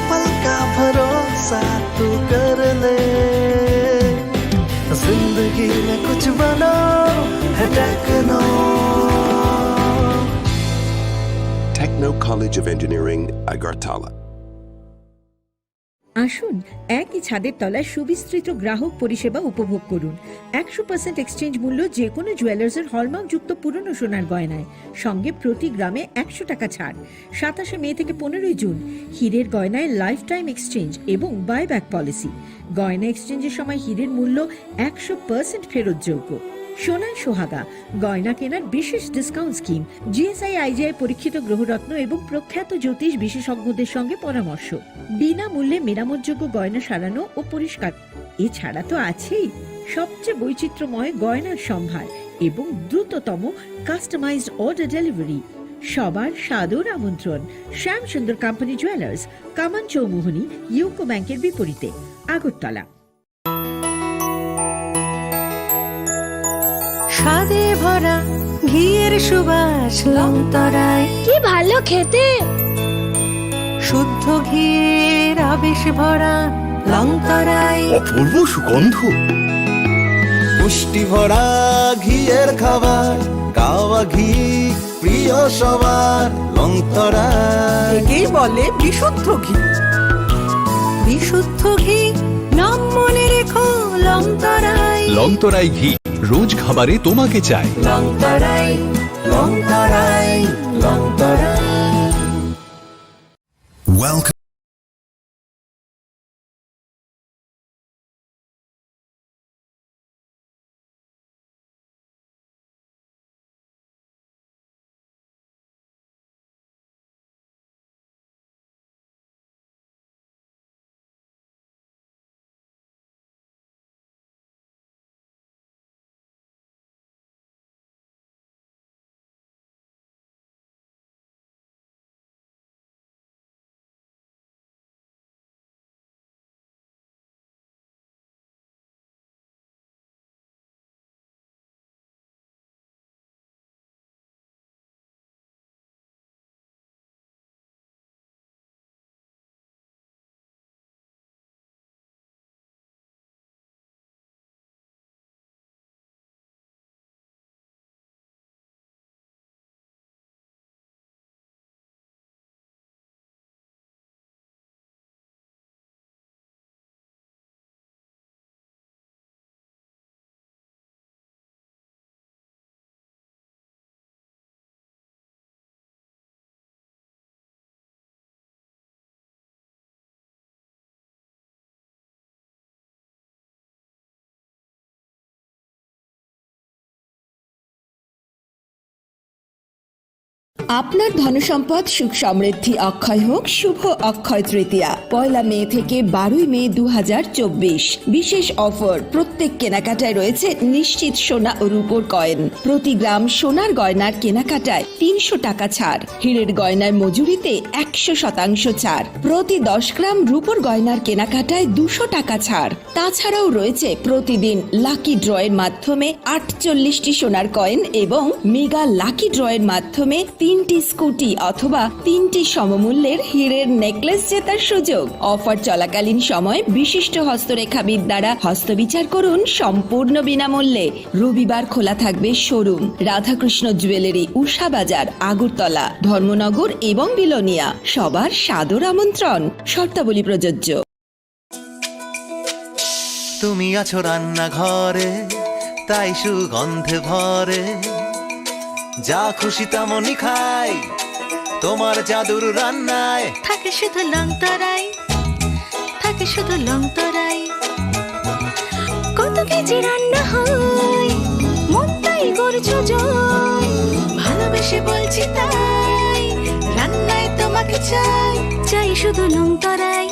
पल का भरोसा तू कर ले, जिंदगी में कुछ बनो है techno. Techno College of Engineering, Agartala. আসুন একই ছাদের তলায় সুবিস্তৃত গ্রাহক পরিষেবা উপভোগ করুন। 100% এক্সচেঞ্জ মূল্য যে কোনো জুয়েলার্সের হলমার্কযুক্ত পুরনো সোনার গয়নায়, সঙ্গে প্রতি গ্রামে 100 টাকা ছাড়। 27 মে থেকে 15 জুন হীরের গয়নায় লাইফ টাইম এক্সচেঞ্জ এবং বাইব্যাক পলিসি। গয়না এক্সচেঞ্জের সময় হীরের মূল্য 100% ফেরতযোগ্য। সোনায় সোহাগা গয়না কেনার বিশেষ ডিসকাউন্ট স্কিম, জিএসআই আইজিআই পরীক্ষিত গ্রহরত্ন এবং প্রখ্যাত জ্যোতিষ বিশেষজ্ঞদের সঙ্গে পরামর্শ, বিনামূল্যে মেরামতযোগ্য গয়না সারানো ও পরিষ্কার। এছাড়া তো আছেই সবচেয়ে বৈচিত্র্যময় গয়নার সম্ভার এবং দ্রুততম কাস্টমাইজড অর্ডার ডেলিভারি। সবার সাদর আমন্ত্রণ শ্যাম সুন্দর কোম্পানি জুয়েলার্স, কামান চৌমুহনী, ইউকো ব্যাংকের বিপরীতে, আগরতলা। স্বাদে ভরা ঘিয়ের সুবাস লংতরায়, কি ভালো খেতে। শুদ্ধ ঘিয়ের আবেশ ভরা লংতরায়, অপূর্ব সুগন্ধ, পুষ্টি ভরা ঘিয়ের খাবার, গাওয়া ঘি প্রিয় সবার লংতরা। একেই বলে বিশুদ্ধ ঘি। বিশুদ্ধ ঘি নাম মনে রেখো লংতরায়। লংতরাই ঘি রোজ খাবারে তোমাকে চাই। লংতরাই লংতরাই লংতরাই। Welcome. আপনার ধনসম্পদ সুখ সমৃদ্ধি অক্ষয় হোক। শুভ অক্ষয় তৃতীয়া 1 মে থেকে 12 মে 2024। বিশেষ অফার, প্রত্যেক কেনাকাটায় রয়েছে নিশ্চিত সোনা ও রূপোর কয়েন। প্রতি গ্রাম সোনার গয়নার কেনাকাটায় 300 টাকা ছাড়। হীরের গয়নার মজুরিতে 100% ছাড়। প্রতি 10 গ্রাম রূপোর গয়নার কেনাকাটায় 200 টাকা ছাড়। তাছাড়াও রয়েছে প্রতিদিন লাকি ড্রয়ের মাধ্যমে 48টি সোনার কয়েন এবং মেগা লাকি ড্রয়ের মাধ্যমে 3টি স্কুটি অথবা 3টি সমমূল্যের হীরের নেকলেস জেতার সুযোগ। অফার চলাকালীন সময় বিশিষ্ট হস্তরেখাবিদ দ্বারা হস্তবিচার করুন সম্পূর্ণ বিনামূল্যে। রবিবার খোলা থাকবে শোরুম। রাধাকৃষ্ণ জুয়েলারি, উষা বাজার, আগরতলা, ধর্মনগর এবং বিলোনিয়া। সবার সাদর আমন্ত্রণ। শর্তাবলী প্রযোজ্য। তুমি আছো রান্নাঘরে, তাই সুগন্ধে ভরে, যা খুশি তেমনই খাই তোমার জাদুর রান্নায়। থাকে শুধু লংতরাই, থাকে শুধু লংতরাই। কত কেজি রান্না হয়, মন তাই করছো জয়। ভালোবেসে বলছি তাই, রান্নায় তোমাকে চাই। চাই শুধু লংতরাই,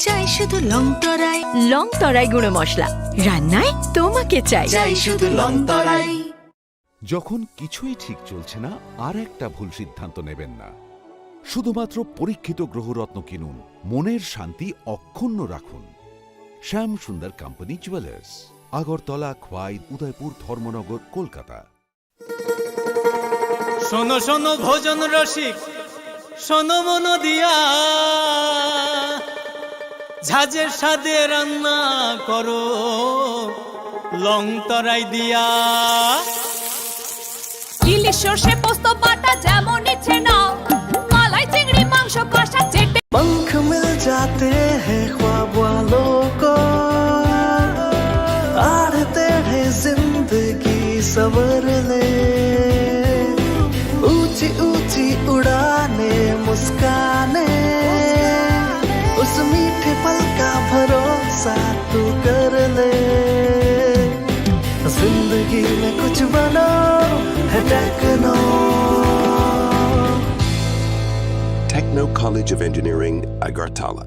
চাই শুধু লংতরাই। লংতরাই গুঁড়ো মশলা, রান্নায় তোমাকে চাই। চাই শুধু লংতরাই। যখন কিছুই ঠিক চলছে না, আর একটা ভুল সিদ্ধান্ত নেবেন না। শুধুমাত্র পরীক্ষিত গ্রহরত্ন কিনুন, মনের শান্তি অক্ষুণ্ণ রাখুন। শ্যাম সুন্দর কোম্পানি জুয়েলার্স, আগরতলা, খোয়াই, উদয়পুর, ধর্মনগর, কলকাতা। শোনো শোনো ভোজন রসিক, শোনো মন দিয়া ঝাঁঝের সাদে রান্না করো লং তরাই দিয়া। ইলিশ সর্ষে পোস্ত বাটা যেমন ইচ্ছে নাও, মালাই চিংড়ি মাংস কষা চেটে। पंख मिल जाते हैं ख्वाब वालों को, आड़ते हैं जिंदगी सवर ले। ऊंची ऊंची उड़ाने मुस्काने, उस मीठे पल का भरोसा तू कर ले। जिंदगी में कुछ बनो है techno. Techno College of Engineering, Agartala.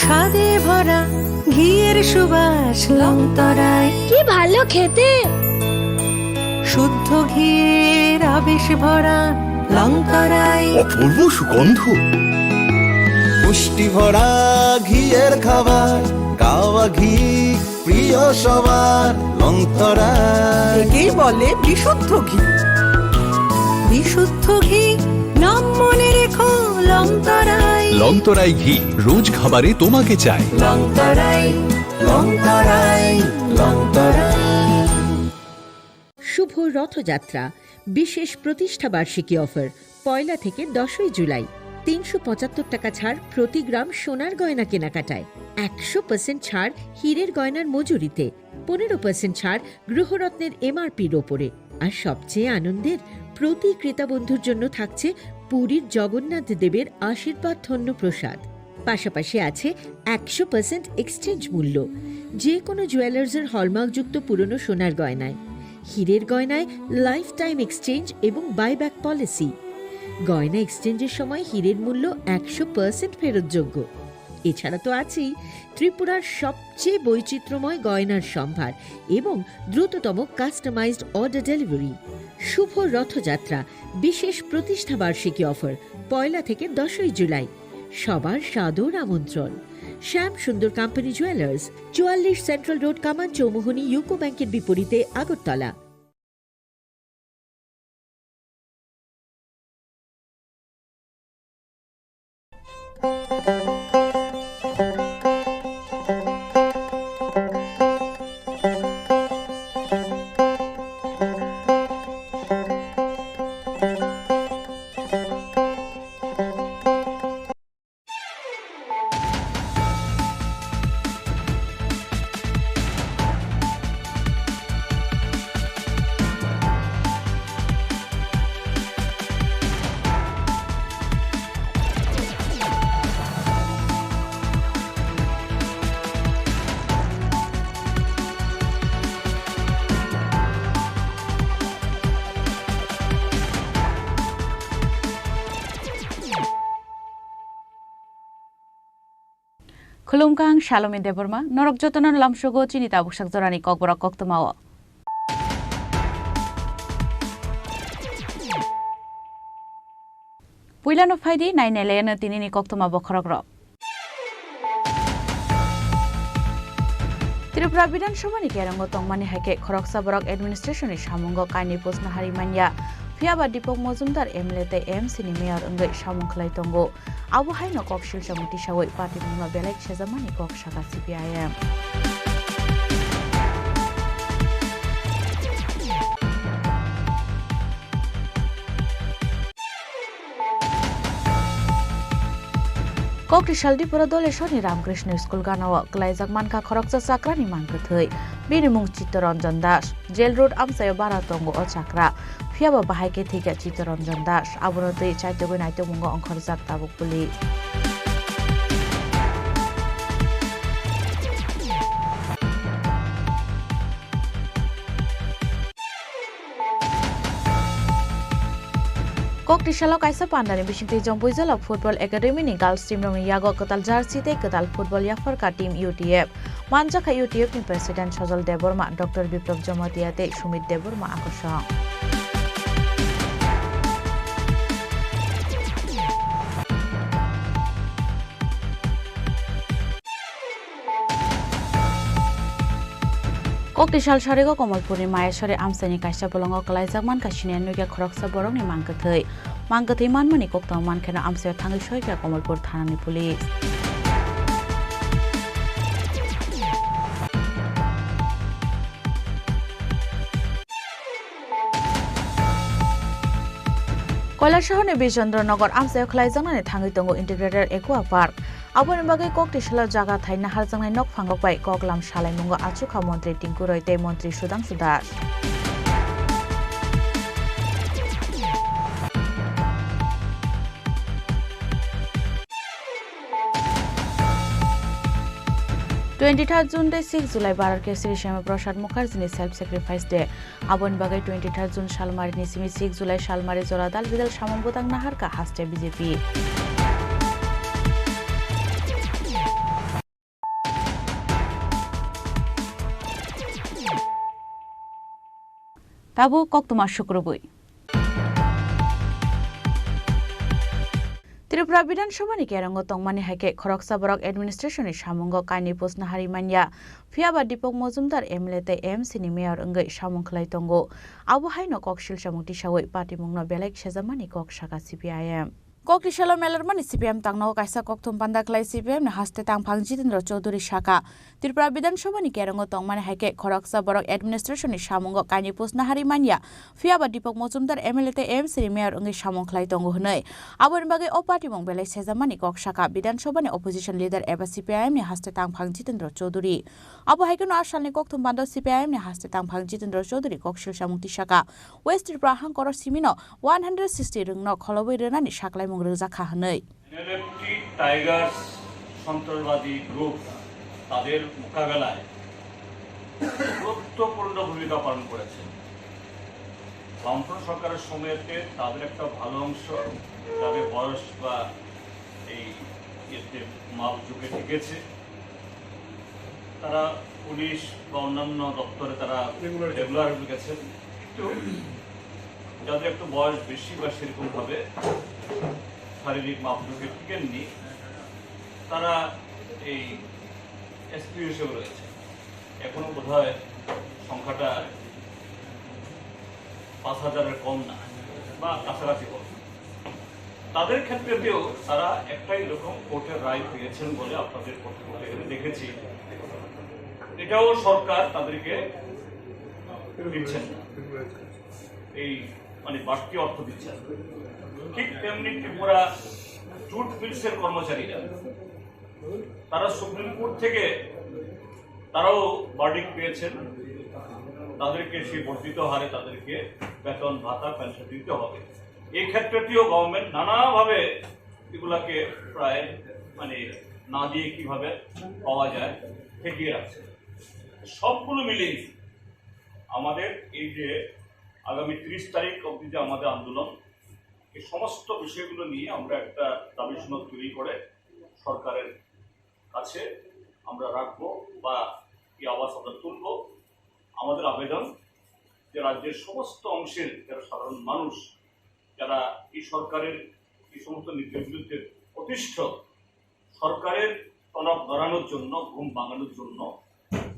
স্বাদে ভরা ঘিয়ের সুবাস লংতরায়, কি ভালো খেতে। শুদ্ধ ঘিয়ের আবেশ ভরা লংতরায়। অপূর্ব সুগন্ধ। পুষ্টি ভরা ঘিয়ের খাবার, গাওয়া ঘি প্রিয় সবার লংতরা। একেই বলে বিশুদ্ধ ঘি। বিশুদ্ধ ঘি নাম মনে রেখো লংতরায়। লংতরাই ঘি রোজ খাবারে তোমাকে চাই। লংতরায় লংতরায় লংতরায়। শুভ রথযাত্রা বিশেষ প্রতিষ্ঠা বার্ষিকী অফার 1 থেকে 10 জুলাই। 375 টাকা ছাড় প্রতি গ্রাম সোনার গয়না কেনাকাটায়, 100% ছাড় হীরের গয়নার মজুরিতে, 15% ছাড় গ্রহরত্নের MRPর ওপরে। আর সবচেয়ে আনন্দের, প্রতি ক্রেতা বন্ধুর জন্য থাকছে পুরীর জগন্নাথ দেবের আশীর্বাদ ধন্য প্রসাদ। পাশাপাশি আছে 100% এক্সচেঞ্জ মূল্য যে কোনো জুয়েলার্সের হলমার্কযুক্ত পুরনো সোনার গয়নায়। হীরের গয়নায় লাইফ টাইম এক্সচেঞ্জ এবং বাইব্যাক পলিসি। গয়না এক্সচেঞ্জের সময় হীরের মূল্য 100% ফেরতযোগ্য। এছাড়া তো আছেই ত্রিপুরার সবচেয়ে বৈচিত্র্যময় গয়নার সম্ভার এবং দ্রুততম কাস্টমাইজড অর্ডার ডেলিভারি। শুভ রথযাত্রা বিশেষ প্রতিষ্ঠা বার্ষিকী অফার 1 থেকে 10 জুলাই। সবার সাদর আমন্ত্রণ। শ্যাম সুন্দর কোম্পানি জুয়েলার্স, 44 সেন্ট্রাল রোড, কামান চৌমুহনী, ইউকো ব্যাংকের বিপরীতে, Agartala. Khulumkang Shalom Deborma, Norok Jotonon Lamshogo, Chinita Bushak Zorani Kokbora Koktomawa. Puilano Faidi, Nine Elena Tinini Koktoma Bokrogro. Tripura Bidansabha ni kerango tongmani haike Khoroksa Borok Administration is Hamungo Kaini Posna Harimanya. Fiaba Dipok Mozumdar Emlete MC ni Mayor Ungai Shamung Klai Tongo. Abu Haino Kok Shilsha Mutishawi Party Munga Belek Shazamani Kok Shaka CPIM. Kokti Shaldi Puradole Shoni Ramkrishna School Ganawa Klaizak Manka Khoroksa Sakrani Mankathoi Bini Mung Chittoranjan Das Jail Road Amsayo Baratongo O Chakra Fiaba Bahaike Thika Chittoranjan Das Abunote Chaitogo Naito Mungo Onkorzak Tabuk Police Kokti Shalok Aisa Pandani Bishingti Jompuizala Football Academy ni Girls Team Rong Yago Kotal Jersey te Kotal Football Yafarka Team UTF Manjaka UTF ni President Sajal Deborma Dr. Biplab Jomatia te Sumit Deborma Akosha Kokti Shal Sharego Komalpuri Mayashore Amsani Kaisha Bolongo Klaizakman Kashinian Nuga Khoroksa Borong ni Mankathoi Mankathoi Manmani Kokta Mankena Amsayo Thangishoy ka Komalpur Thanani Police Koilashahar Bijondrnagar Amsayo Klaizaknani Thangi Tongo Integrated Aqua Park Abon bagai Kokti Shala jaga thai nahar jangai nok phangok bai koklam shalai mungo achukha mantri Tinku Roite mantri Sudhanshu Das June day 6 July Barar ke Sri Shama Prasad Mukherjee ni self sacrifice day Abon bagai 23 June Shalmari ni simi 6 July Shalmari Joradal Bidal Shamam Butang Nahar ka haste BJP Tabu Koktuma Shukrubui Tripura Bidansabha ni kerango tongmani haike Khoroksa Borok Administration is Hamungo Kaini Posna Harimanya Fiaba Dipok Mozumdar Emlete MC ni Mayor Ungai Shamung Klai Tongo Abu Haino Kok Shilsha Mutishawi Party Mungno Belek Shazamani Kok Shaka CPIM Kokti Shala Melarmani CPM Tangno Kaisa Koktum Panda Klai CPM na haste tang Pangjitendra Chaudhuri Shaka Tripura Bidansabha ni kerango tongmani haike Khoroksa Borok Administration is Hamungo Kaini Posna Harimanya Fiaba Dipok Mozumdar Emlete MC ni Mayor Ungai Shamung Klai Tongo Hunai Abon bagai O Party Mung Belek Shazamani Kok Shaka Bidansabha ni Opposition Leader Eba CPIM ni haste tang Pangjitendra Chaudhuri Abu Haikono Ashal ni Koktum Panda CPIM ni haste tang Pangjitendra Chaudhuri Kok Shilsha Mukti Shaka West Tripura Hangkor Simino 160 rungno Kholobai Renani Shaklai Ruzakha Hanoi NLFT Tigers সন্ত্রাসবাদী group তাদের মোকাবেলায় গুরুত্বপূর্ণ ভূমিকা পালন করেছে বামফ্রন্ট সরকারের সময়তে তাদের একটা ভালো অংশ যাদের বয়স বা এই এতে মাপ যুগে টিকেছে তারা পুলিশ বা অন্যান্য দপ্তরে তারা রেগুলার গেছেন কিন্তু যাদের একটু বয়স বেশি বা সেরকমভাবে শারীরিক মাপদণ্ডে টিকেননি তারা এই এসপি হিসেবে রয়েছে এখনো বোধহয় সংখ্যাটা ৫,০০০-এর কম না বা কাছাকাছি কম তাদের ক্ষেত্রেও তারা একটাই রকম কোর্টের রায় পেয়েছেন বলে আপনাদের কর্তৃপক্ষ এখানে দেখেছি এটাও সরকার তাদেরকে দিচ্ছেন না এই মানে বাড়তি অর্থ দিচ্ছেন ঠিক তেমনি ত্রিপুরা জুট মিলসের কর্মচারীরা তারা সুপ্রিম কোর্ট থেকে তারাও ভার্ডিক্ট পেয়েছেন তাদেরকে সেই বর্ধিত হারে তাদেরকে বেতন ভাতা পেনশন দিতে হবে এই ক্ষেত্রটিও গভর্নমেন্ট নানাভাবে এগুলাকে প্রায় মানে না দিয়ে কিভাবে পাওয়া যায় ঠেকিয়ে রাখছে সবগুলো মিলিয়ে আমাদের এই যে আগামী 30 তারিখ অবধি যে আমাদের আন্দোলন এই সমস্ত বিষয়গুলো নিয়ে আমরা একটা দাবি সনদ তৈরি করে সরকারের কাছে আমরা রাখবো বা এই আওয়াজ আমরা তুলব আমাদের আবেদন যে রাজ্যের সমস্ত অংশের যারা সাধারণ মানুষ যারা এই সরকারের এই সমস্ত নীতির বিরুদ্ধে প্রতিষ্ঠ সরকারের টনক ধরানোর জন্য, ঘুম ভাঙানোর জন্য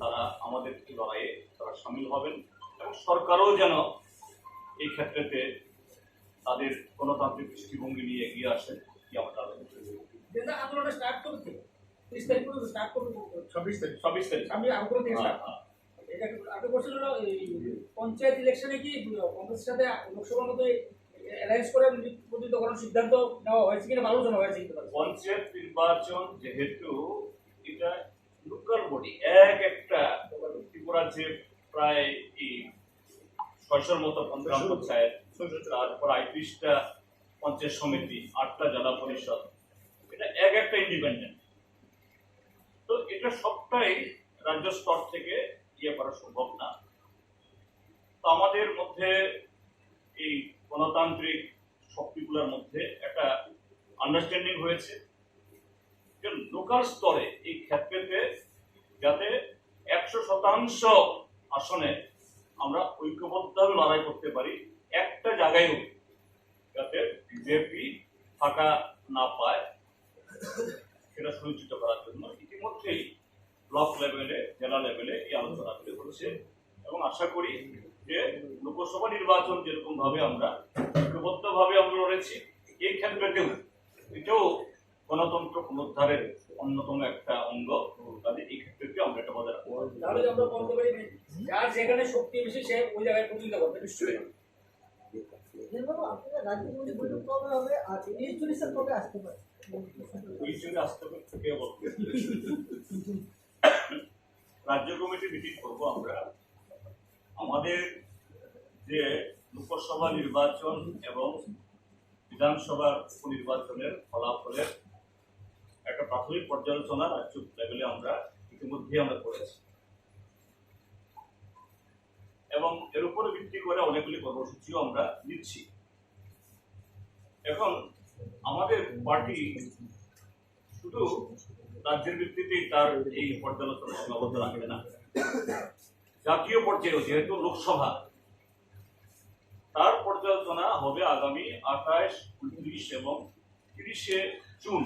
তারা আমাদের এই লড়াইয়ে তারা সামিল হবেন এবং সরকারও যেন এই ক্ষেত্রেতে তাদের গণতান্ত্রিক দৃষ্টিভঙ্গি নিয়ে এগিয়ে আসেন কি আমরা আন্দোলনটা স্টার্ট করতে 30 তারিখ পর্যন্ত স্টার্ট করতে 26 তারিখ আমি আগ্রহ থেকে স্টার্ট এটা আগে বলছিল এই পঞ্চায়েত ইলেকশনে কি কংগ্রেসের সাথে লোকসভার মতো অ্যালায়েন্স করে প্রতিনিধিত্ব করার সিদ্ধান্ত নেওয়া হয়েছে কিনা আলোচনা হয়েছে কিন্তু পঞ্চায়েত নির্বাচন যেহেতু এটা লোকাল বডি একটা ত্রিপুরার যে প্রায় 600-র মতো গ্রাম পঞ্চায়েত, তারপর 38টা পঞ্চায়েত সমিতি, 8টা জেলা পরিষদ, এটা একটা ইন্ডিপেন্ডেন্ট। তো এটা সবটাই রাজ্য স্তর থেকে ইয়ে করা সম্ভব না। তো আমাদের মধ্যে এই গণতান্ত্রিক শক্তিগুলোর মধ্যে একটা আন্ডারস্ট্যান্ডিং হয়েছে যে লোকাল স্তরে এই ক্ষেত্রেতে যাতে 100% আসনে আমরা ঐক্যবদ্ধভাবে লড়াই করতে পারি, একটা জায়গায়ও যাতে বিজেপি ফাঁকা না পায় সেটা সুনিশ্চিত করার জন্য ইতিমধ্যেই ব্লক লেভেলে, জেলা লেভেলে এই আলোচনাগুলি হচ্ছে এবং আশা করি যে লোকসভা নির্বাচন যেরকম ভাবে আমরা ঐক্যবদ্ধভাবে আমরা লড়েছি, এই ক্ষেত্রেতেও এটাও গণতন্ত্র পুনরুদ্ধারের অন্যতম একটা অঙ্গ। তাদের এই ক্ষেত্রে আমরা এটা বজায় রাখবো। তাহলে আমরা বলতে পারি যার যেখানে শক্তি বেশি সে ওই জায়গায় প্রতিনিধিত্ব করবে নিশ্চয়ই। রাজ্য কমিটি মিটিং করবো আমরা। আমাদের যে লোকসভা নির্বাচন এবং বিধানসভার উপনির্বাচনের ফলাফলের একটা প্রাথমিক পর্যালোচনা রাজ্য লেভেলে আমরা ইতিমধ্যে আমরা করেছি এবং এর উপরে ভিত্তি করে অনেকগুলি কর্মসূচিও আমরা নিচ্ছি। এখন আমাদের পার্টি শুধু রাজ্যের ভিত্তিতেই তার এই পর্যালোচনা সীমাবদ্ধ রাখবে না, জাতীয় পর্যায়েও যেহেতু লোকসভা, তার পর্যালোচনা হবে আগামী 28, 29 এবং 30শে জুন।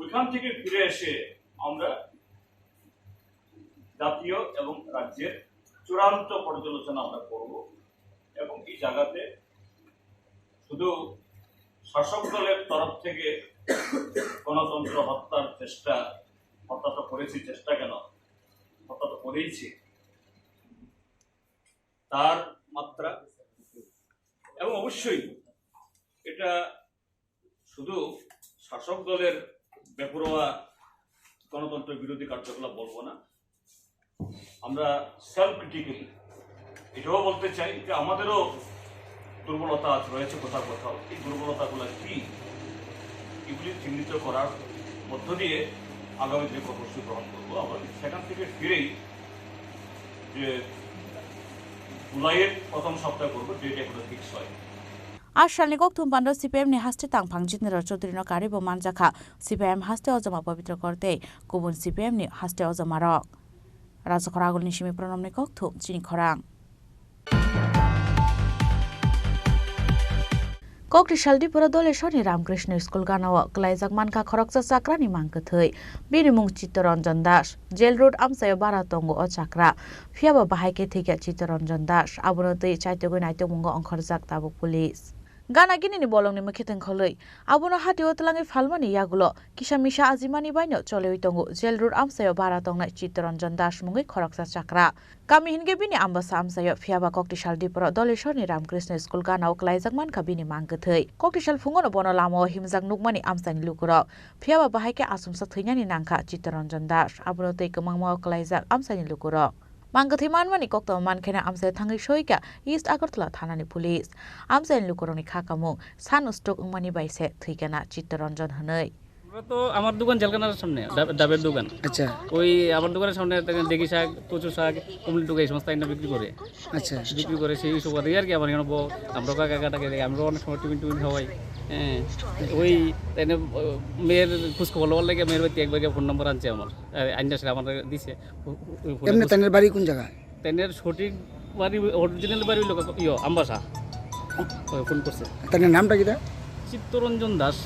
ওইখান থেকে ফিরে এসে আমরা জাতীয় এবং রাজ্যের চূড়ান্ত পর্যালোচনা আমরা করব এবং এই জায়গাতে শুধু শাসক দলের তরফ থেকে গণতন্ত্র হত্যার চেষ্টা, হত্যা তো করেছি, চেষ্টা কেন, হত্যা তো করেইছি, তার মাত্রা এবং অবশ্যই এটা শুধু শাসক দলের বেপরোয়া গণতন্ত্র বিরোধী কার্যকলাপ বলবো না, আমরা সেলফ ক্রিটিক্যালি এটাও বলতে চাই যে আমাদেরও দুর্বলতা রয়েছে কোথাও কোথাও। এই দুর্বলতাগুলো কি, এগুলি চিহ্নিত করার মধ্য দিয়ে আগামী যে কর্মসূচি গ্রহণ করবো আমরা সেখান থেকে ফিরেই যে জুলাইয়ের প্রথম সপ্তাহে করবো, যেটা এগুলো ফিক্স হয়। আশালনি গকথুম পান্ড সিপিএম নি হাস্তে তাংফাং জিতনেরা চৌধুরী কারিব মানজাখা সিপিএম হাস্তে অজমা পবিত্র করতে গুবুন সিপিএম নি হাস্তে অজমা রক রাজখরা আগলনি সিমি প্রণমনি গকথুম চিনি খরাং কক্রিশাল ডিপুরা দলেশ্বরনি রামকৃষ্ণ স্কুল গানাও ক্লাইজাক মানকা খরকসা চাকরানি মাংকথৈ বিনিমুং চিত্তরঞ্জন দাস জেল রোড আমসায় বারাতঙ্গ ও চাকরা ফিয়াবা বাহাইকে থেকে চিত্তরঞ্জন দাস আবনতৈ চাইতগৈ নাইতমুঙ্গ অংখরজাক তাবুক পুলিশ গানা গিনিনি বলংনি মুখেতেং খলৈ আবনো হাতিও তলাঙে ফালমানি ইয়াগুলো কিসামিসা আজিমানি বাইনো চলে হইতঙ্গু জেল রোড আমসায় বারাতংনাই চিত্তরঞ্জন দাস মুঙ্গৈ খরকসা চাকরা কামি হিনগে বিনি আমবাসা আমসায় ফিয়াবা কক্টিশাল ডিপুরা দলেশ্বরনি রামকৃষ্ণ স্কুল গানাও ক্লাইজাক মানকা বিনি মাংকথৈ কক্টিশাল ফুঙ্গনো বনো লামো হিমজাক নুকমানি আমসানি লুকুরক ফিয়াবা বাহাইকে আসুমসা থৈনানি নাংখা চিত্তরঞ্জন দাস আবনতৈ কমাংমাও ক্লাইজাক আমসানি লুকুরক মাংকথৈ মানমানি কক্তম মানখেনা আমসায় থাঙ্গै সইকা ইস্ট আগরতলা থানানি পুলিশ আমসানি লুকুরনি খাকামুং सान स्ट्रोक उंगमानि बाइसे थैकेना चित्तरंजन हनै আমরা তো আমার দোকান জেলখানার সামনে ডাবের দোকান। আচ্ছা, ওই আমার দোকানের সামনে দেখি শাক, কচু শাক, কুমড়ি টুকা এই সমস্ত আইনা বিক্রি করে। আচ্ছা, বিক্রি করে সেই সুবাদে আর কি আমার এখানে আমরা কাকাটাকে আমরা অনেক সময় টিফিন খাওয়াই। হ্যাঁ, ওই তাই মেয়ের খোঁজখবর লওয়ার লাগে মেয়ের বাড়িতে একবার ফোন নম্বর আনছে আমার আইনা সেটা আমার দিছে। এমনি তাদের বাড়ি কোন জায়গায়? তাদের সঠিক বাড়ি অরিজিনাল বাড়ি হলো আমবাসা। ফোন করছে। তাদের নামটা কি? চিত্তরঞ্জন দাস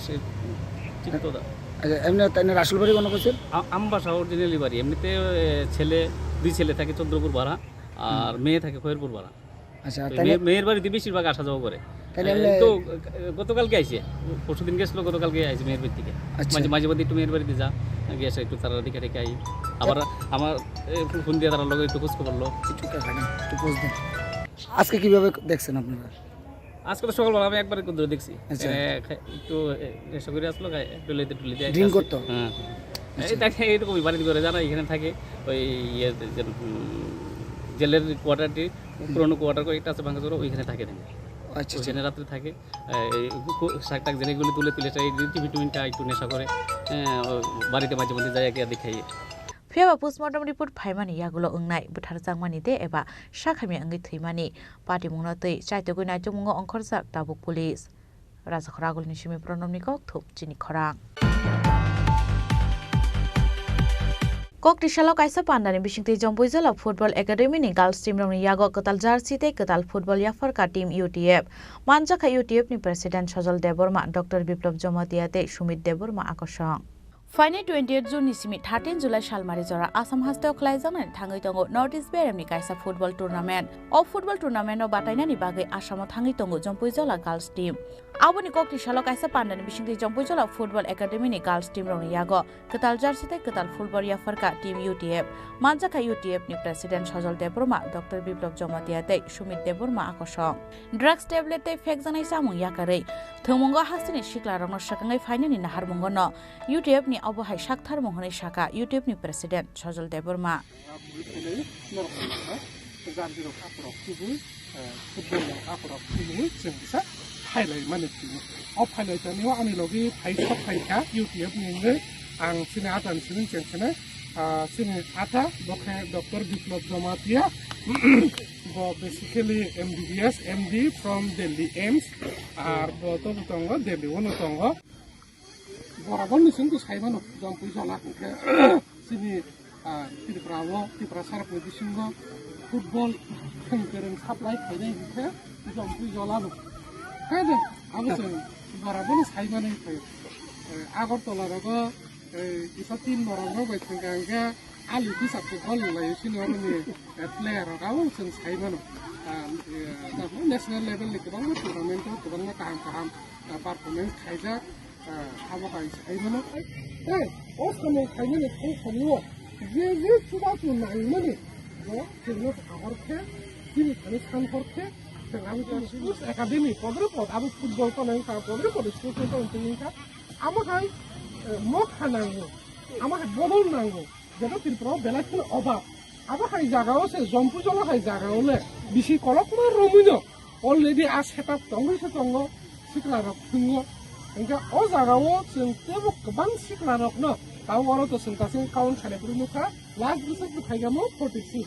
চিত্তদা আচ্ছা এমনি তাইনের আসল বাড়ি কোনো বলছেন? আমবাসা অরিজিনালি বাড়ি। এমনিতে ছেলে 2 ছেলে থাকে চন্দ্রপুর বাড়া আর মেয়ে থাকে খয়েরপুর বাড়া। আচ্ছা মেয়ের বাড়িতে বেশিরভাগ আসা যাওয়া করে। তো গতকালকে আইছে, পরশুদিন গেছিল, গতকালকে আইছে মেয়ের বাড়ি থেকে। মাঝে মাঝে মধ্যে একটু মেয়ের বাড়িতে যা গেছে, একটু তারা দিকে রেখে আই। আবার আমার ফোন দিয়ে তারা লগে একটু খোঁজ খবর লো, একটু খোঁজ দেন। আজকে কিভাবে দেখছেন আপনারা? আজকে তো সকালবেলা আমি একবার ধরে দেখছি, একটু নেশা করে আসলো, টুলিতে ড্রিঙ্ক করতো। হ্যাঁ এই দেখে এইরকমই বাড়িতে করে জানা এখানে থাকে। ওই জেলের কোয়ার্টারটি পুরোনো কোয়ার্টার কয়েকটা আছে ভাঙাচোরা, ওইখানে থাকে নাকি। আচ্ছা ওইখানে রাত্রে থাকে, শাক টাক জেনেগুলি তুলে টিভিটা একটু নেশা করে, বাড়িতে মাঝে মধ্যে যায় একে দেখাই। ফিয়াবা পোস্টমर्टम रिपोर्ट फाइमानि यागुलो अंगनाय बुथार जांमानि दे एबा शाखामि अंगै थैमानि पार्टी मुंना तै चाइतो गय नाइतो मुंगो अंखरजाक दाबुक पुलिस राजा खरागुलनि सिमि प्रणमनिको थुप चिनि खरां कक्टिशालाव काइसा पान्डानि बिसिंथि जम्पुइजला फुटबल एकाडेमीनि गार्ल्स टीम रंनि यागो कताल जार्सीते कताल फुटबल याफरका टीम यूटीएफ मानजाखा यूटीएफ नि प्रेसिडेंट सजल देबर्मा डॉक्टर बिप्लब जमातियाते सुमित देबर्मा आकर्षण फाइनल 28 जून निसिमि 13 जुलाई सालमारि जरा आसाम हास्तायाव खलायजानानै थाङै दङ नर्थ इस्ट बेरेमनि काइसा फुटबल टुर्नामेन्ट अ फुटबल टुर्नामेन्टआव बादायनायनि बागै आसामाव थाङै दङ जम्पुइजला गार्ल्स टीम आबोनि कक्टिशालाव काइसा पान्डानि बिसिंथि जम्पुइजला फुटबल एकाडेमीनि गार्ल्स टीम रंनि यागो कताल जार्सीते कताल फुटबल याफरका टीम यूटीएफ मानजाखा यूटीएफ नि प्रेसिडेंट सजल देबर्मा डॉक्टर बिप्लब जमातियाते सुमित देबर्मा आकर्षण ड्रग्स टेब्लेटै फेक जानाय सामुं याकारै थोंमंगो हास्तिनि सिक्ला रंनो सकाङै फाइनालनि नाहार मंगनो यूटीएफ नि अबहाय शाखथार महनै शाखा यूट्यूब नि president Sajal Debbarma doctor Biplab Jamatia basically MBBS MD from Delhi AIMS और Delhi Wonotongo बराबर निसिम तो साइबानो जम्पुइ जला के सिनि त्रिपुरावो त्रिपुरा सारपो बिसिंगो फुटबल थंकेरें साप्लाइ खाइनाय बिखे जम्पुइ जलानो कादे आबो बराबर साइबानो फै आगरतला रगो इसा तीन बराबर बैठंगांगा आलु पिसाखौ गल लायो सिनियरनि प्लेयार रावो जों साइबानो नेशनल लेभेलनि गोबां टुर्नामेन्टआव गोबां गाहाम पारफरमेन्स खाइजा हाबाफारि साइबानो असमनि खाइनानै खाइयो जे सुबासु नायमाने जोंनो आगरखे दिनै थानो सानहरखे जोंहाबो स्कुल एकाडेमि पद्रपद आबो फुटबल कनेंका पद्रपद स्कुल कनेंका आमाहाय मग हानांगौ आमाहाय बदल नांगौ जेन त्रिपुराव बेलासिनि अभाब आबाहाय जागायावसो जम्पुजलाहाय जागायावले बिसि कलकमा रमिनो अलरेडि आ सेटआप दङ सिक्लाराव खुङो ओंखाय अ जागायाव जों तेबो गोबां सिक्लारावनो दावरावथ' जों गासै काउन्ट खालामग्रोनोखा लास्ट बोसोर फाइगामो 46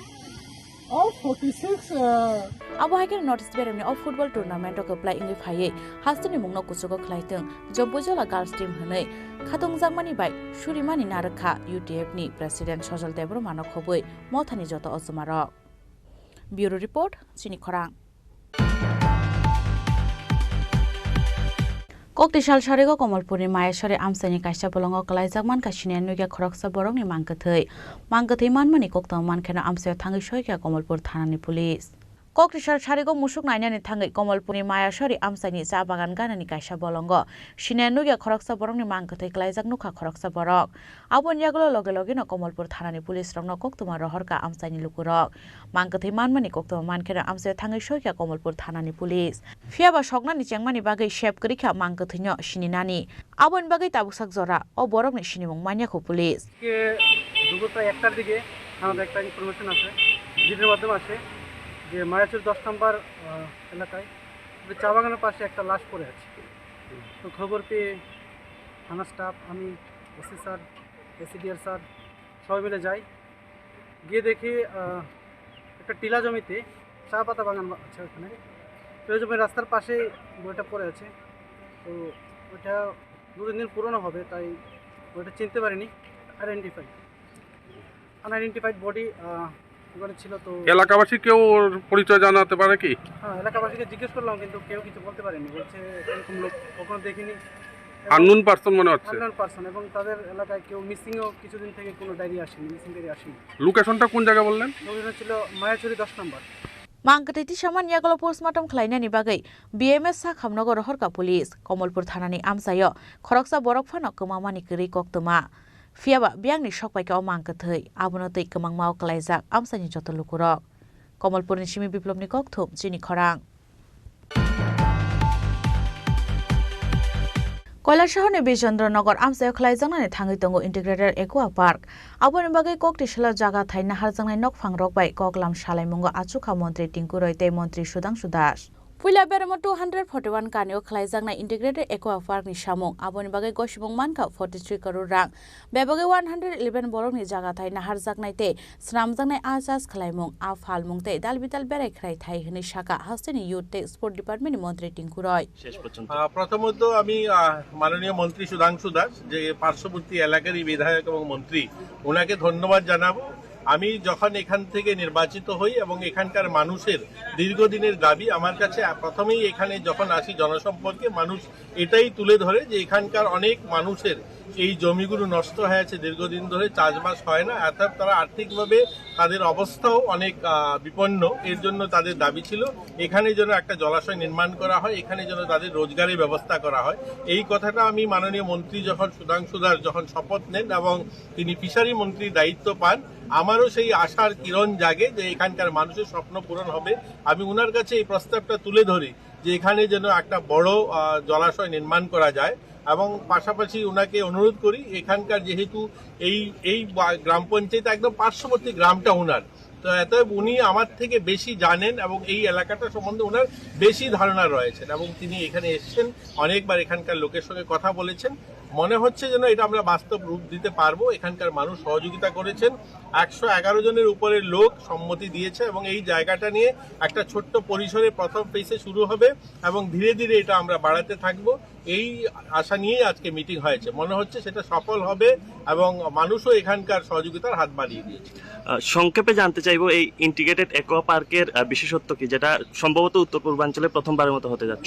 आबहायके नर्थ इस्ट बेरेमनि अ फुटबल टुर्नामेन्ट कप्लाइ इंगै फायै हास्तिनि मुंनो कुसुगो खलायथों जम्पुजला गार्ल्स टीम हनै खातंजांमानि बाय सुरिमानि नारखा यूटीएफ नि प्रेसिडेंट सजल देबर्मानो खबै मथानि जत अजमार ब्यूरो रिपोर्ट चिनि खरां कक्टिशाल सारेगो कमलपुरनि मायासरे आमसानि काइसा बलंग कलायजाकमान कासिने नुइगा खरकसा बरंनि मांगथै मानमानि कक्तम मानखेना आमसायाव थाङै सयका कमलपुर थानानि पुलिस कक्टिशाल सारेगो मुसुक नायनानै थाङै कमलपुरनि मायासरे आमसानि चा बागान गानानि काइसा बलंग सिने नुइगा खरकसा बरंनि मांगथै कलायजाक नुखा खरकसा बरक आबन यागलो लगे लगेनो कमलपुर थानानि पुलिस रंनो कक्तमा रहरका आमसानि लुकुरक मांगथै मानमानि कक्तम मानखेना आमसायाव थाङै सयका कमलपुर थानानि पुलिस फियाबा सकनानि चेंमानि बागै शेप करिखा मांगथैनो सिनिनानि आबन बागै ताबुकसाक जरा अ बरकनि सिनिमुं मानियाखौ पुलिस के দুপুর প্রায় 1টার দিকে আমাদের একটা ইনফরমেশন আছে জিডির মাধ্যমে আছে যে মায়াচুর 10 নম্বর এলাকায় চা বাগানের পাশে একটা লাশ পড়ে আছে তো খবর পেয়ে থানা স্টাফ আমি ওসি স্যার এসিডিআর স্যার সবাই মিলে যাই গিয়ে দেখি একটা টিলা জমিতে চা পাতা বাগান আছে ওখানে টিলা জমির রাস্তার পাশে বইটা পড়ে আছে তো ওটা 2-3 দিন পুরনো হবে তাই ওটা চিনতে পারিনি আনআইডেন্টিফাইড বডি ওখানে ছিল। তো এলাকাবাসী কেউ ওর পরিচয় জানাতে পারে কি? হ্যাঁ, এলাকাবাসীকে জিজ্ঞেস করলাম কিন্তু কেউ কিছু বলতে পারেনি, বলছে এরকম লোক কখনো দেখিনি, আননোন পার্সন মনে হচ্ছে। আননোন পারসন, এবং তাদের এলাকায় কেউ মিসিংও কিছুদিন থেকে কোনো ডায়েরি আসেনি, মিসিং ডায়েরি আসেনি। লোকেশনটা কোন জায়গা বললেন? লোকেশন ছিল মায়াচুরি 10 নম্বর। मांगकथि सामान यागलो पोस्टमार्टम खालायनायनि बागै BMS सा खामनगर हरका पुलिस कमलपुर थानानि आमसायो खरकसा बरक फानो कमामानि गरै कक्तमा फियाबा बियांनि सकपाइकाव मांगकथै आबोनो तै कमां माव कलायजाक आमसानि जत लुकुरक कमलपुरनि सिमी बिप्लबनि कक्थुम जिनि खरां কৈলাসহরनि बिजेन्द्रनगर आमसायाव खालायजांनानै थाङै दङ इन्टिग्रेटेड एक्वा पार्क आबोनि बागै ककटि सेला जागा थाइना हारजांनाय नकफां रकबाय ककलाम सालायमुंगो आचुखा मन्त्रि टिंकु रयते मन्त्रि सुदांशु दास पुइला बेरामो 241 कानियाव खालायजांनाय इन्टिग्रेटेड एक्वा पार्कनि सामुं आबोनि बागै गसिबुं मानका 43 करोड़ रां बेबागै 111 बरकनि जागा थाइना हारजांनाय ते स्नामजांनाय आजाज खालायमुं आ फालमुंते दालबिदाल बेरायख्राय थाइ हनै शाखा हास्टेनि इउथ टे स्पोर्ट डिपार्टमेन्टनि मन्त्रि टिंकु रय প্রথমত আমি মাননীয় মন্ত্রী সুধাংশু দাস যে পার্শ্ববর্তী এলাকারই বিধায়ক এবং মন্ত্রী ওনাকে ধন্যবাদ জানাবো। আমি যখন এখান থেকে নির্বাচিত হই এবং এখানকার মানুষের দীর্ঘদিনের দাবি আমার কাছে প্রথমেই এখানে যখন আসি জনসম্পর্কে মানুষ এটাই তুলে ধরে যে এখানকার অনেক মানুষের এই জমিগুলো নষ্ট হয়ে আছে, দীর্ঘদিন ধরে চাষবাস হয় না, অর্থাৎ তারা আর্থিকভাবে তাদের অবস্থাও অনেক বিপন্ন। এর জন্য তাদের দাবি ছিল এখানে যেন একটা জলাশয় নির্মাণ করা হয়, এখানে যেন তাদের রোজগারের ব্যবস্থা করা হয়। এই কথাটা আমি মাননীয় মন্ত্রী যখন সুধাংশু দাস যখন শপথ নেন এবং তিনি ফিশারি মন্ত্রীর দায়িত্ব পান, আমারও সেই আশার কিরণ জাগে যে এখানকার মানুষের স্বপ্ন পূরণ হবে। আমি ওনার কাছে এই প্রস্তাবটা তুলে ধরি যে এখানে যেন একটা বড় জলাশয় নির্মাণ করা যায় এবং পাশাপাশি ওনাকে অনুরোধ করি এখানকার যেহেতু এই গ্রাম পঞ্চায়েত একদম পার্শ্ববর্তী গ্রামটা ওনার, তো অতএব উনি আমার থেকে বেশি জানেন এবং এই এলাকাটা সম্বন্ধে ওনার বেশি ধারণা রয়েছেন এবং তিনি এখানে এসেছেন, অনেকবার এখানকার লোকের সঙ্গে কথা বলেছেন। মনে হচ্ছে যেন এটা আমরা বাস্তব রূপ দিতে পারবো। এখানকার মানুষ সহযোগিতা করেছেন, 111 জনের উপরে লোক সম্মতি দিয়েছে এবং এই জায়গাটা নিয়ে একটা ছোট্ট পরিসরে প্রথম ফেজে শুরু হবে এবং ধীরে ধীরে এটা আমরা বাড়াতে থাকবো। এই আশা নিয়েই আজকে মিটিং হয়েছে, মনে হচ্ছে সেটা সফল হবে এবং মানুষও এখানকার সহযোগিতার হাত বাড়িয়ে দিয়েছে। সংক্ষেপে জানতে চাইবো এই ইন্টিগ্রেটেড একোয়া পার্কের বিশেষত্ব কি, যেটা সম্ভবত উত্তর পূর্বাঞ্চলে প্রথমবারের মতো হতে যাচ্ছে?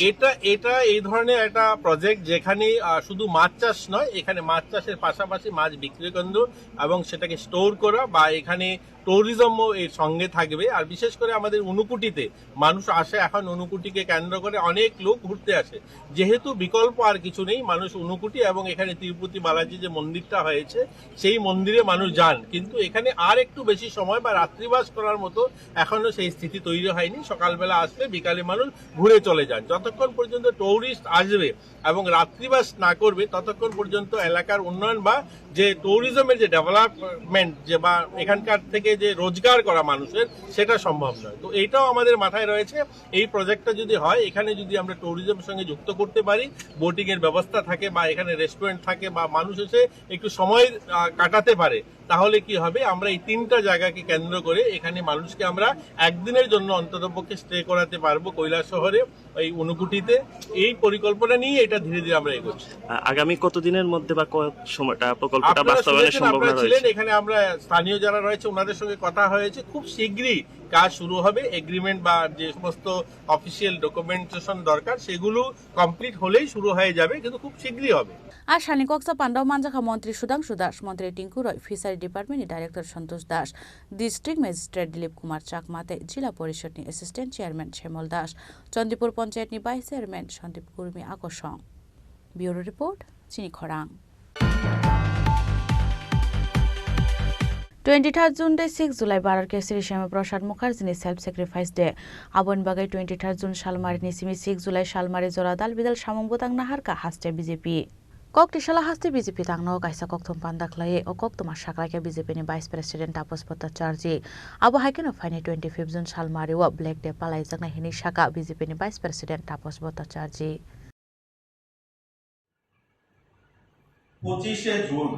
এটা এই ধরনের একটা প্রজেক্ট যেখানে শুধু মাছ চাষ নয়, এখানে মাছ চাষের পাশাপাশি মাছ বিক্রি কেন্দ্র এবং সেটাকে স্টোর করা বা এখানে ট্যুরিজমও এর সঙ্গে থাকবে। আর বিশেষ করে আমাদের ঊনকোটিতে মানুষ আসে, এখন ঊনকোটিকে কেন্দ্র করে অনেক লোক ঘুরতে আসে, যেহেতু বিকল্প আর কিছু নেই, মানুষ ঊনকোটি এবং এখানে তিরুপতি বালাজি যে মন্দিরটা হয়েছে সেই মন্দিরে মানুষ যান, কিন্তু এখানে আর একটু বেশি সময় বা রাত্রিবাস করার মতো এখনো সেই স্থিতি তৈরি হয়নি। সকালবেলা আসলে বিকালে মানুষ ঘুরে চলে যান। যতক্ষণ পর্যন্ত টুরিস্ট আসবে এবং রাত্রিবাস না করবে ততক্ষণ পর্যন্ত এলাকার উন্নয়ন বা যে ট্যুরিজমের যে ডেভেলপমেন্ট যে বা এখানকার থেকে যে রোজগার করা মানুষের সেটা সম্ভব নয়। তো এইটাও আমাদের মাথায় রয়েছে, এই প্রজেক্টটা যদি হয় এখানে যদি আমরা ট্যুরিজমের সঙ্গে যুক্ত করতে পারি, বোটিং এর ব্যবস্থা থাকে বা এখানে রেস্টুরেন্ট থাকে বা মানুষ এসে একটু সময় কাটাতে পারে, তাহলে কি হবে আমরা এই তিনটা জায়গাকে কেন্দ্র করে এখানে মানুষকে আমরা একদিনের জন্য অন্ততপক্ষে স্টে করাতে পারবো কৈলাসহরে, এই ঊনকোটিতে। এই পরিকল্পনা নিয়ে এটা ধীরে ধীরে আমরা এগোচ্ছি। আগামী কতদিনের মধ্যে বা কত সময়টা প্রকল্পটা বাস্তবায়নের সম্ভাবনা রয়েছে? এখানে আমরা স্থানীয় যারা রয়েছে ওনাদের সঙ্গে কথা হয়েছে, খুব শীঘ্রই কাজ শুরু হবে। এগ্রিমেন্ট বা যে সমস্ত অফিসিয়াল ডকুমেন্টেশন দরকার সেগুলো কমপ্লিট হলেই শুরু হয়ে যাবে, কিন্তু খুব শীঘ্রই হবে। আর সানি কক্সা পান্ডাও মানজাখা মন্ত্রী সুধাংশু দাস, মন্ত্রী টিঙ্কু রয়, ফিশারি ডিপার্টমেন্টनि डाइरेक्टर सन्तोष दास, डिस्ट्रिक्ट मेजिस्ट्रेट दिलीप कुमार चाकमाते, जिल्ला परिषदनि एसिस्टेन्ट चेयरमैन श्यामल दास, चन्दीपुर पञ्चायतनि भाइस चेयरमैन सन्दीप कुर्मी आकर्षण। ब्यूरो रिपोर्ट चिनी खरां। 23 जून डे 6 जुलाई बारार के Shri Shyama Prasad मुखार्जीनि self sacrifice day आबोन बागै 23 जून सालमारिनि सिमी 6 जुलाई सालमारि जरा दाल बिदाल सामुं बुदां नाहारका हास्टे बीजेपी कक्टिशाला हास्ते बीजेपी तांनो काइसा कक्तम पान्दाख्लाये ओ कक्तमा साख्लायके बीजेपीनि भाइस प्रेसिडेंट तापस भट्टाचार्य आबो हाइकेनो फाइने 25 जून सालमारि व ब्लैक डे पालायजाकनाय हिनि शाखा बीजेपीनि भाइस प्रेसिडेंट तापस भट्टाचार्य 25 জুন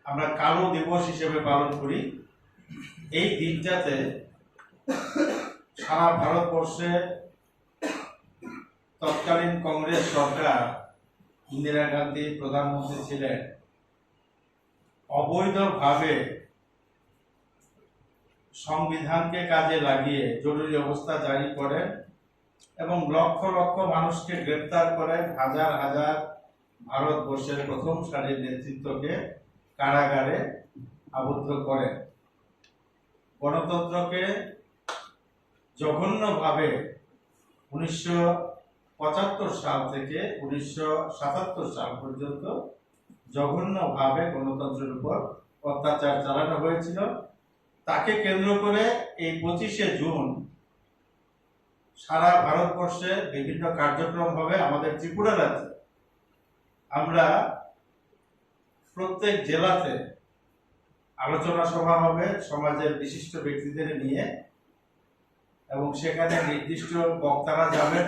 আমরা কালো দিবস হিসেবে পালন করি। এই দিনটাতে সারা ভারতবর্ষে তৎকালীন কংগ্রেস সরকার, ইন্দিরা গান্ধী প্রধানমন্ত্রী ছিলেন, অবৈধভাবে সংবিধানকে কাজে লাগিয়ে জরুরি অবস্থা জারি করেন এবং লক্ষ লক্ষ মানুষকে গ্রেপ্তার করেন, হাজার হাজার ভারতবর্ষের প্রথম সারির নেতৃত্বকে কারাগারে আবদ্ধ করেন। গণতন্ত্রকে জঘন্যভাবে 1975 সাল থেকে 1977 সাল পর্যন্ত জঘন্যভাবে গণতন্ত্রের উপর অত্যাচার চালানো হয়েছিল। তাকে কেন্দ্র করে এই 25শে জুন সারা ভারতবর্ষে বিভিন্ন কার্যক্রম হবে। আমাদের ত্রিপুরা রাজ্যে আমরা প্রত্যেক জেলাতে আলোচনা সভা হবে সমাজের বিশিষ্ট ব্যক্তিদের নিয়ে, এবং সেখানে নির্দিষ্ট বক্তারা যাবেন,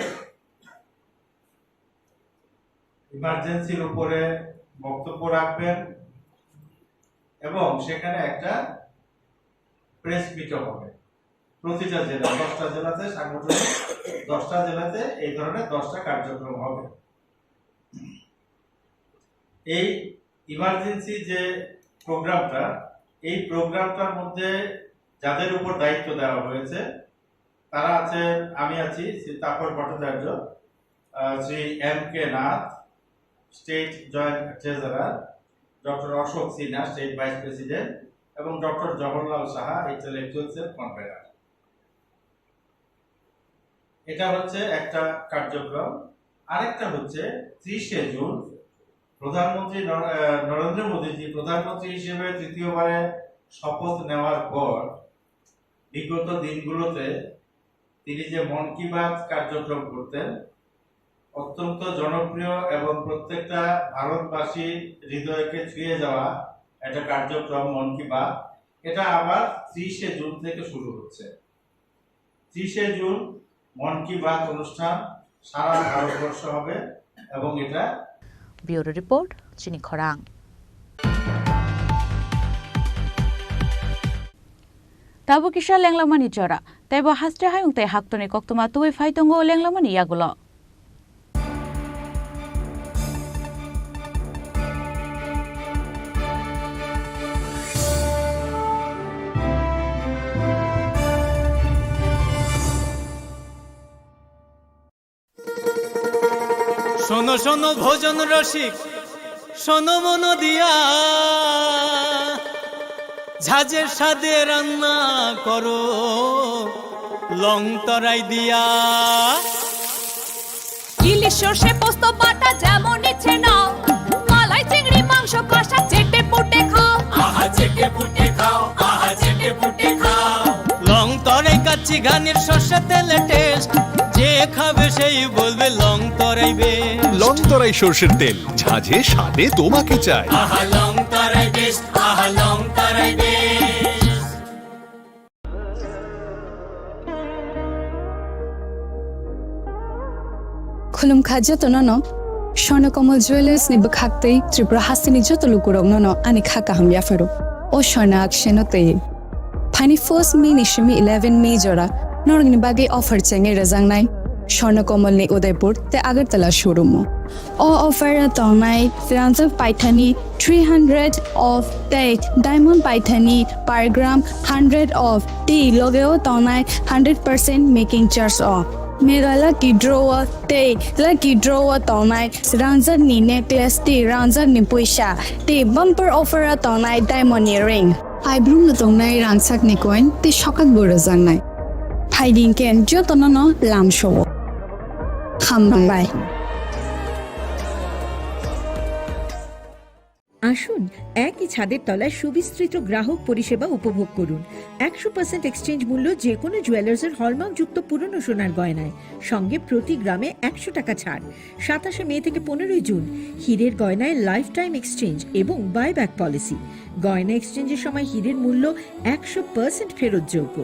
ইমার্জেন্সির উপরে বক্তব্য রাখবেন এবং সেখানে একটা প্রেস মিটও হবে। প্রতিটা জেলা 10টা জেলাতে সাংগঠনিক 10টা জেলাতে এই ধরনের 10টা কার্যক্রম হবে। এই ইমার্জেন্সি যে প্রোগ্রামটা, এই প্রোগ্রামটার মধ্যে যাদের উপর দায়িত্ব দেওয়া হয়েছে তারা আছে, আমি আছি Shri Tapas Bhattacharya, Shri M.K. Nath state joint treasurer, doctor Ashok Sinha state vice president এবং doctor Jawaharlal Saha intellectual cell convener. এটা হচ্ছে একটা কার্যক্রম। আরেকটা হচ্ছে 30শে জুন প্রধানমন্ত্রী নরেন্দ্র মোদীজি প্রধানমন্ত্রী হিসেবে তৃতীয়বারে শপথ নেওয়ার পর বিগত দিনগুলোতে তিনি যে মন কি বাত কার্যক্রম করতেন, অত্যন্ত জনপ্রিয় এবং প্রত্যেকটা ভারতবাসী হৃদয়কে ছুঁয়ে যাওয়া একটা কার্যক্রম মন কি বাত, এটা আবার 30শে জুন থেকে শুরু হচ্ছে। 30শে জুন মন কি বাত অনুষ্ঠান সারা ভারতবর্ষ হবে এবং এটা ব্যুরো রিপোর্ট চিনি খরাং। Tabu kisha lenglamani jora, taibo hastre hayung te haktoni koktuma tuwe faitongo lenglamani yagulo. শোনো শোনো ভোজন রসিক, শোনো মন দিয়া, ঝাঁঝের স্বাদে রান্না করো লং তরাই দিয়া। ইলিশ সর্ষে পোস্ত বাটা যেমন ইচ্ছে নাও, মালাই চিংড়ি মাংস কষা চেটে পুটে খাও, আহা চেটে পুটে খাও, আহা চেটে পুটে খাও। লং তরাই কাচ্চি ঘানির সর্ষে তেলে টেস্ট, যে খাবে সেই বলবে লং তরাই বেশ। লং তরাই সর্ষের তেল, ঝাঁঝে স্বাদে তোমাকে চাই। আহা লং তরাই বেশ, আহা লং তরাই বেশ। খুলুম খাদ্য নন স্বর্ণকমল জুয়েলার্স নি বখাকতে ত্রিপুরা হাসিনি যত লুকুরক নন আনি খাকা হামিয়া ফেরো ও স্বর্ণ আকশেনতে ফাইনি 1 মে নিশমি 11 মে জরা নরগনি বাগে অফার চেঙ্গে রেজাংনাই স্বর্ণকমল নি উদয়পুর তে আগরতলা শোরুম ও অফার তংনাই ট্রান্সফার পাইথানি 300 অফ তে ডায়মন্ড পাইথানি পার গ্রাম 100 অফ টি লগেও তংনাই 100% making charge off Mega lucky draw te lucky draw tonai ranzar ni necklace te ranzar ni puisha te bumper offer tonai diamond earring I bloom tonai ransak ni coin te shokak borazang nai hiding ken jotono lam show hambai আসুন একই ছাদের তলায় সুবিস্তৃত গ্রাহক পরিষেবা উপভোগ করুন। 100% exchange মূল্য যে কোনো জুয়েলার্সের হলমার্কযুক্ত পুরনো সোনার গয়নায়, সঙ্গে প্রতি গ্রামে 100 টাকা ছাড়। 27শে মে থেকে 15ই জুন হীরের গয়নায় লাইফ টাইম এক্সচেঞ্জ এবং বাইব্যাক পলিসি। গয়না এক্সচেঞ্জের সময় হীরের মূল্য 100% ফেরতযোগ্য।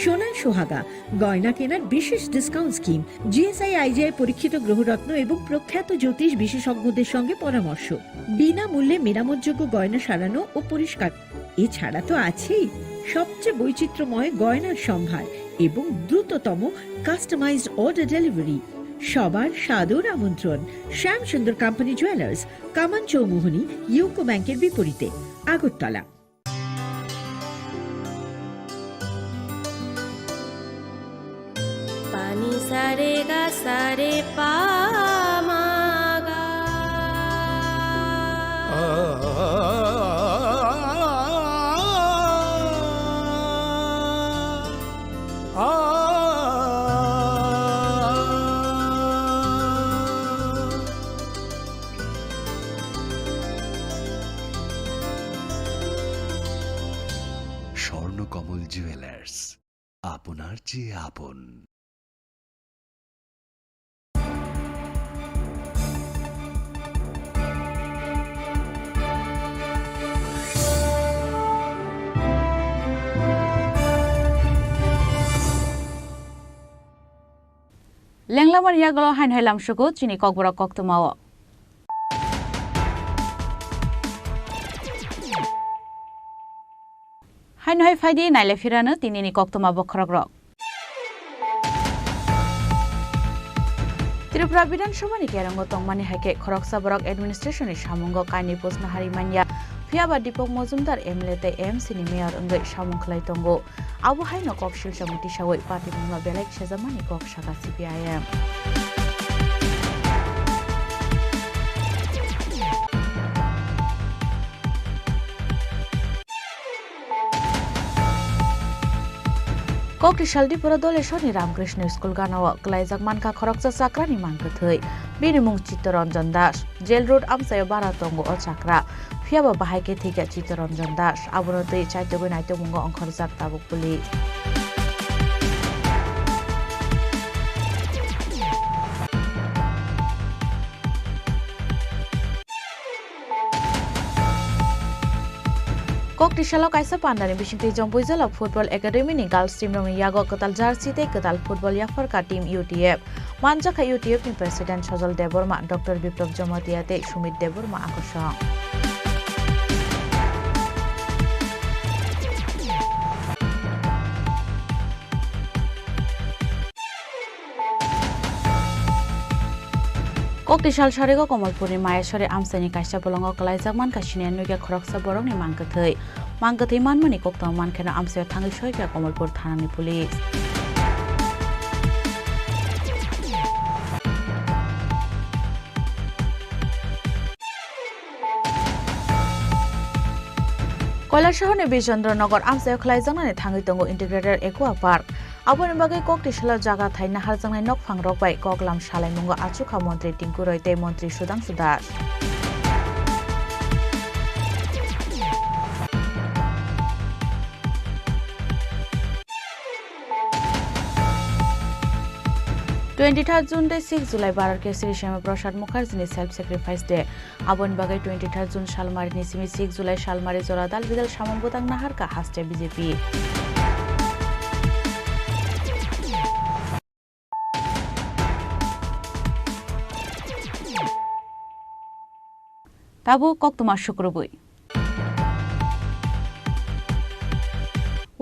সোনার সোহাগা গয়না কেনার বিশেষ ডিসকাউন্ট স্কিম, জিএসআই আইজিআই পরীক্ষিত গ্রহরত্ন এবং প্রখ্যাত জ্যোতিষ বিশেষজ্ঞদের সঙ্গে পরামর্শ, বিনামূল্যে মেরামতযোগ্য গয়না সারানো ও পরিষ্কার। এছাড়া তো আছেই সবচেয়ে বৈচিত্র্যময় গয়নার সম্ভার এবং দ্রুততম কাস্টমাইজড অর্ডার ডেলিভারি। সবার সাদর আমন্ত্রণ শ্যাম সুন্দর কোম্পানি জুয়েলার্স, কামান চৌমুহনী, ইউকো ব্যাংকের বিপরীতে, আগরতলা। সারে গা সারে পা মা গা স্বর্ণকমল জুয়েলার্স, আপনার চেয়ে আপন। লেংলামার ইয়াগল হাইন হাইলাম সুগু চিনি ককবরা কক্তমাও হাইন হাই ফাইদি নাইলে ফিরানো তিনিনি কক্তমা বখরক রক ত্রিপুরা বিধানসভাनि केरंग तंगमानि हाइके खरकसा बरक एडमिनिस्ट्रेशननि सामुंग काइनि पोस्टना हारिमानिया फियाबा दीपक मजुमदार एमएलए एमसीनि मेयर अंगै सामुं खलाय तंगो आबो हाइनो कक शिलसामुति सावै पार्टी मुंगा बेलेक सेजामानि कक saga CPIM Kokri Shaldi Puradole Shoni Ramkrishna School Ganawa Klaizak Manka Khoroksa Sakrani Mankathoi Bini Mung Chittoranjan Das Jail Road Amsayo Baratongo O Chakra Fiaba Bahaike Thika Chittoranjan Das Abunotei Chaitogo Naito Mungo Onkhorjak Tabuk Police Kokri Shalok Kaisa Pandani Bishingti Jompui Jala Football Academy ni Girls Team Rong Yago Ketal Jersey te Ketal Football Yafarka Team UTF Manjaka UTF ni President Sajal Deborma Dr. Biplab Jamatia te Sumit Deborma Akosha Kokti Shal Sharego Komalpuri Maheshwari Amsani Kaisa Bolongo Klaizak Man Kashinian Nuga Khoroksa Borong ni Mankathoi Mankathoi Manmani Koktong Mankena Amsayo Thangi Shoika Komalpur Thanani Police কৈলাসহরনি বিজেন্দ্রনগর আমসায় খলাইজাংনানি থাঙ্গি তঙ্গো integrated aqua park আবনি বাগै kokti shala jaga thaina harjangnai nokphang rokbai koklam salai mungo achukha mantri Tinku Roy tei mantri Sudhanshu Das June 6 July Barar ke Sri Shama Prasad Mukherjee self sacrifice day abon bagai 23 June Shalmari ni simi 6 July Shalmari Joradal Bidal Shamam Butang Nahar ka haste BJP Tabu Koktuma Shukrubui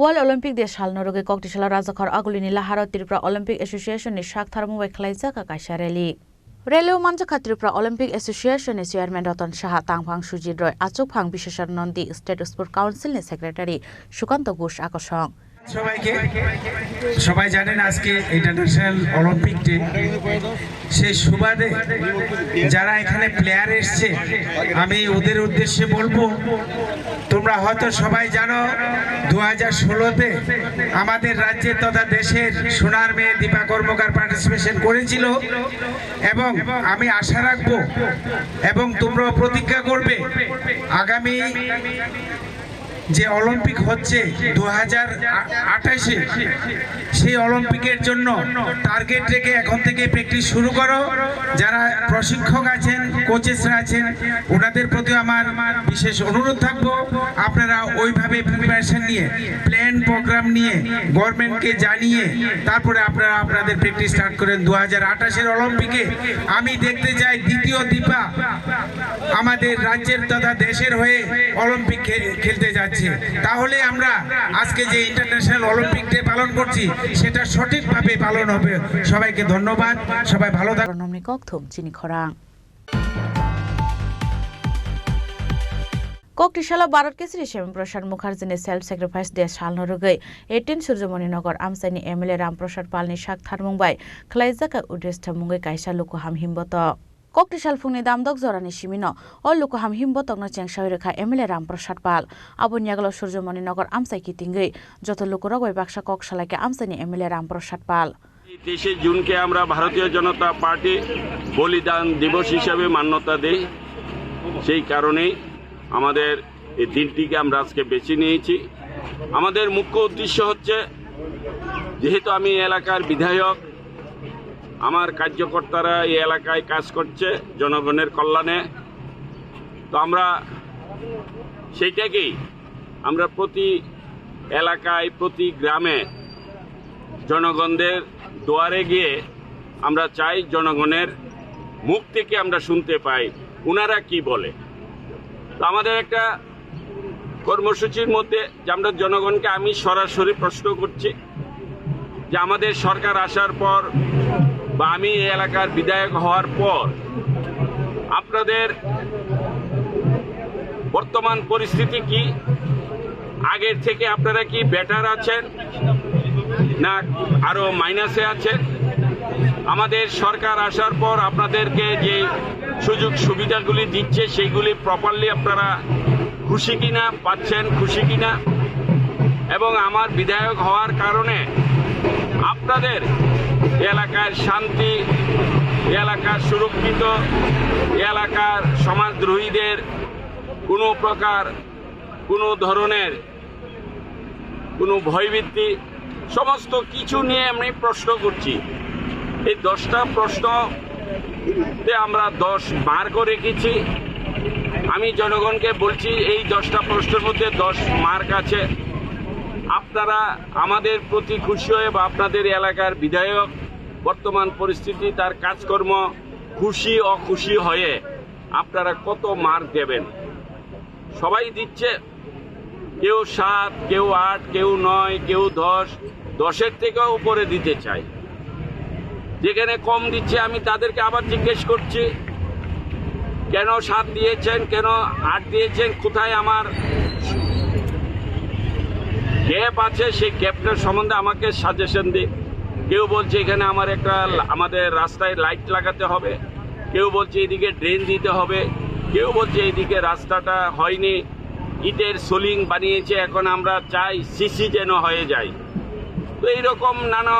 World Olympic de Shalnoroge Kokti Shala Rajakhar Agulini Lahara Tripura Olympic Association ni Shaktharmu Khlaijaka Kaisa Rally Relo Manjaka Tripura Olympic Association ni Chairman Ratan Shaha Tangphang Sujit Roy Achukphang Bisheshar Nandi State Sport Council ni Secretary Shukanto Ghosh Akosong সবাইকে সবাই জানেন আজকে international Olympic day সেই সুবাদে যারা এখানে player এসেছে আমি ওদের উদ্দেশ্যে বলবো তোমরা হয়তো সবাই জানো 2016তে আমাদের রাজ্যে তথা দেশের সোনার মেয়ে দীপা কর্মকার পার্টিসিপেশন করেছিল এবং আমি আশা রাখবো এবং তোমরা প্রতিজ্ঞা করবে আগামী যে অলিম্পিক হচ্ছে 2028-এ সেই অলিম্পিকের জন্য টার্গেট রেখে এখন থেকে প্র্যাকটিস শুরু করো যারা প্রশিক্ষক আছেন কোচেসরা আছেন ওনাদের প্রতি আমার বিশেষ অনুরোধ থাকবো আপনারা ওইভাবে প্রিপারেশন নিয়ে প্ল্যান প্রোগ্রাম নিয়ে গভর্নমেন্টকে জানিয়ে তারপরে আপনারা আপনাদের প্র্যাকটিস স্টার্ট করেন 2028-এর অলিম্পিকে আমি দেখতে চাই দ্বিতীয় দীপা আমাদের রাজ্যের তথা দেশের হয়ে অলিম্পিক খেলতে যাচ্ছে তাহলে আমরা আজকে যে ইন্টারন্যাশনাল অলিম্পিক ডে পালন করছি সেটা সঠিকভাবে পালন হবে সবাইকে ধন্যবাদ সবাই ভালো থাকুন Koktishala Bharat Kesari Shyam Prasad Mukherjee ni self-sacrifice day salno rugai 18 Surjamani Nagar Amsani MLA Ram Prasad Pal ni sak tharmungbai khlaijaka udreshta mungai kaisa lukuham himboto Koktishal Fungni Damdok Zorani Shimino o lukuham himbotok no chengshawi rekha MLA Ram Prasad Pal Abunyagalo Surjamani Nagar Amsai kitingai joto lukurogoi baksa kokshalaike Amsani MLA Ram Prasad Pal 23 জুনকে আমরা ভারতীয় জনতা party বলিদান দিবস হিসেবে মান্যতা দেই সেই কারণেই আমাদের এই দিনটিকে আমরা আজকে বেছে নিয়েছি আমাদের মুখ্য উদ্দেশ্য হচ্ছে যেহেতু আমি এলাকার বিধায়ক আমার কার্যকর্তারা এই এলাকায় কাজ করছে জনগণের কল্যাণে তো আমরা সেইটাকেই আমরা প্রতি এলাকায় প্রতি গ্রামে জনগণদের দুয়ারে গিয়ে আমরা চাই জনগণের মুখ থেকে আমরা শুনতে পাই ওনারা কি বলে তো আমাদের একটা কর্মসূচির মধ্যে যে আমরা জনগণকে আমি সরাসরি প্রশ্ন করছি যে আমাদের সরকার আসার পর বা আমি এই এলাকার বিধায়ক হওয়ার পর আপনাদের বর্তমান পরিস্থিতি কি আগের থেকে আপনারা কি বেটার আছেন না আরো মাইনাসে আছেন আমাদের সরকার আসার পর আপনাদেরকে যে সুযোগ সুবিধাগুলি দিচ্ছে সেইগুলি প্রপারলি আপনারা খুশি কিনা পাচ্ছেন খুশি কিনা এবং আমার বিধায়ক হওয়ার কারণে আপনাদের এলাকার শান্তি এলাকার সুরক্ষিত এলাকার সমাজদ্রোহীদের কোনো প্রকার কোনো ধরনের কোনো ভয়ভীতি সমস্ত কিছু নিয়ে আমি প্রশ্ন করছি এই 10টা প্রশ্নতে আমরা 10 মার্কও রেখেছি আমি জনগণকে বলছি এই 10টা প্রশ্নের মধ্যে 10 মার্ক আছে আপনারা আমাদের প্রতি খুশি হয়ে বা আপনাদের এলাকার বিধায়ক বর্তমান পরিস্থিতি তার কাজকর্ম খুশি অখুশি হয়ে আপনারা কত মার্ক দেবেন সবাই দিচ্ছে কেউ 7 কেউ 8 কেউ 9 কেউ 10 10-এর থেকেও উপরে দিতে চাই যেখানে কম দিচ্ছে আমি তাদেরকে আবার জিজ্ঞেস করছি কেন 7 দিয়েছেন কেন 8 দিয়েছেন কোথায় আমার গ্যাপ আছে সেই গ্যাপটার সম্বন্ধে আমাকে সাজেশন দিন কেউ বলছে এখানে আমার একটা আমাদের রাস্তায় লাইট লাগাতে হবে কেউ বলছে এদিকে ড্রেন দিতে হবে কেউ বলছে এদিকে রাস্তাটা হয়নি ইটের সোলিং বানিয়েছে এখন আমরা চাই সিসি যেন হয়ে যায় তো এইরকম নানা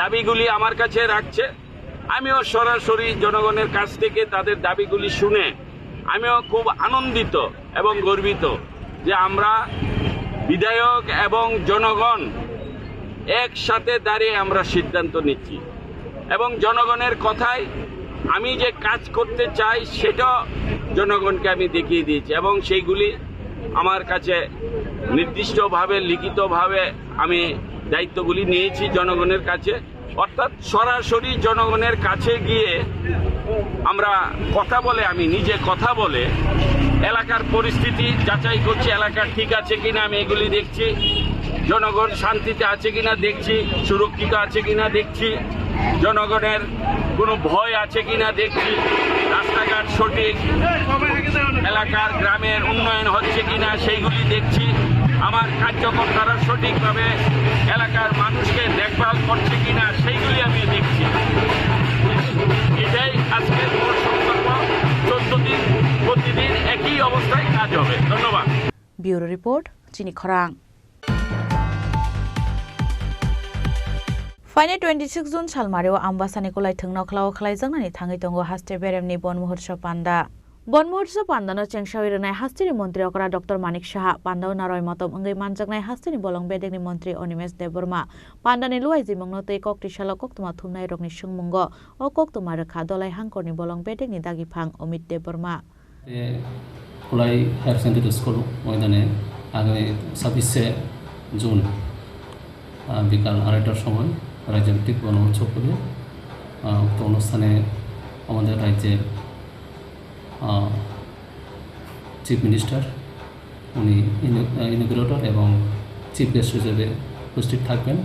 দাবিগুলি আমার কাছে রাখছে আমিও সরাসরি জনগণের কাছ থেকে তাদের দাবিগুলি শুনে আমিও খুব আনন্দিত এবং গর্বিত যে আমরা বিধায়ক এবং জনগণ একসাথে দাঁড়িয়ে আমরা সিদ্ধান্ত নিচ্ছি এবং জনগণের কথায় আমি যে কাজ করতে চাই সেটা জনগণকে আমি দেখিয়ে দিয়েছি এবং সেইগুলি আমার কাছে নির্দিষ্টভাবে লিখিতভাবে আমি দায়িত্বগুলি নিয়েছি জনগণের কাছে অর্থাৎ সরাসরি জনগণের কাছে গিয়ে আমরা কথা বলে আমি নিজে কথা বলে এলাকার পরিস্থিতি যাচাই করছি এলাকা ঠিক আছে কিনা আমি এগুলি দেখছি জনগণ শান্তিতে আছে কিনা দেখছি সুরক্ষিত আছে কিনা দেখছি জনগণের কোনো ভয় আছে কিনা দেখছি রাস্তাঘাট সঠিক এলাকার গ্রামের উন্নয়ন হচ্ছে কিনা সেইগুলি দেখছি আমার কার্যকর্তারা সঠিকভাবে এলাকার মানুষকে দেখভাল করছে কিনা সেইগুলি আমি দেখছি এটাই আজকের মূল সংকল্প 14 দিন প্রতিদিন একই অবস্থায় কাজ হবে ধন্যবাদ ব্যুরো রিপোর্ট চিনি খরাং Final 26 June Salmario Ambasani Kulai Tungno Klau Klaizangani Tangi Tongo Haste Beremni Bon Muhurso Panda. Bon Muhurso Panda no Chengshawi Renai Hastini Montri Okra Dr. Manik Shaha Panda Naroi Motom Ungai Manjagnai Hastini Bolong Bedegni Montri Onimes Deburma. Panda ni Luai Zimongno Te Koktishala Koktuma Thumnai Rogni Shungmungo O Koktuma Rekha Dolai Hangkorni Bolong Bedegni Dagipang Omit Deburma. Kulai Higher Secondary School ময়দানে আগামী 26 June বিকাল 8টার সময় রাজ্যভিত্তিক গণ উৎসব হবে উক্ত অনুষ্ঠানে আমাদের রাজ্যের চিফ মিনিস্টার উনি ইনগ্রেটর এবং চিফ গেস্ট হিসেবে উপস্থিত থাকবেন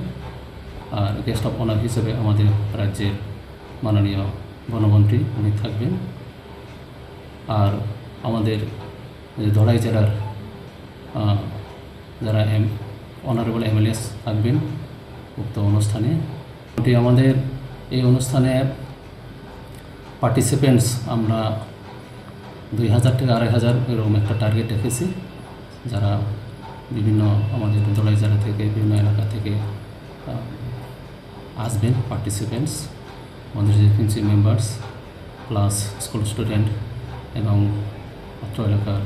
আর গেস্ট অফ অনার হিসেবে আমাদের রাজ্যের মাননীয় বনমন্ত্রী উনি থাকবেন আর আমাদের ধলাই জেলার যারা অনারেবল এমএলএস থাকবেন উক্ত অনুষ্ঠানে। আমাদের এই অনুষ্ঠানে পার্টিসিপেন্টস আমরা 2000 থেকে 2500 এরকম একটা টার্গেট রেখেছি, যারা বিভিন্ন আমাদের ধলাই জেলা থেকে বিভিন্ন এলাকা থেকে আসবেন পার্টিসিপেন্টস, আমাদের agency members plus school student এবং অত্র এলাকার